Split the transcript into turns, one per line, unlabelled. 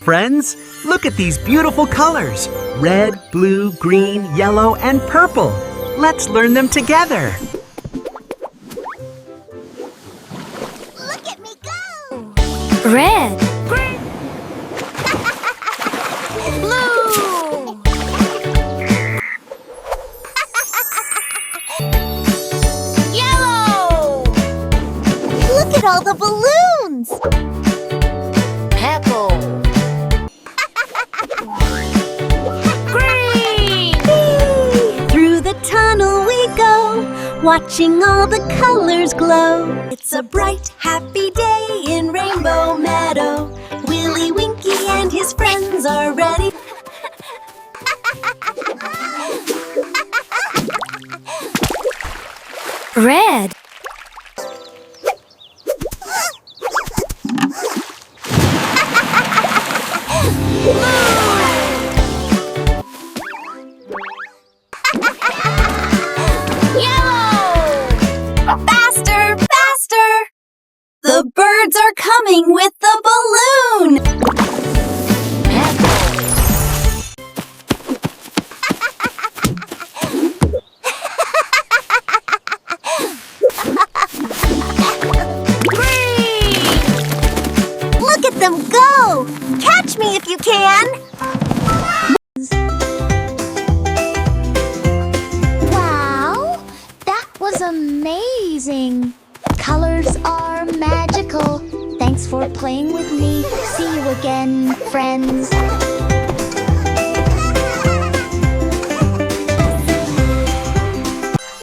friends. Look at these beautiful colors. Red, blue, green, yellow, and purple. Let's learn them together.
Look at me go!
Red,
Green. Blue. Yellow. Look at all the balloons. Purple. Green.
through the tunnel we go, watching all the colors glow. It's a bright, happy day in Rainbow Meadow. Willie Winkie and his friends are ready. Red, faster, faster! The birds are coming with the balloon! Look at them go! Catch me if you can!
Wow, that was amazing. Colors are magical. Thanks for playing with me. See you again, friends.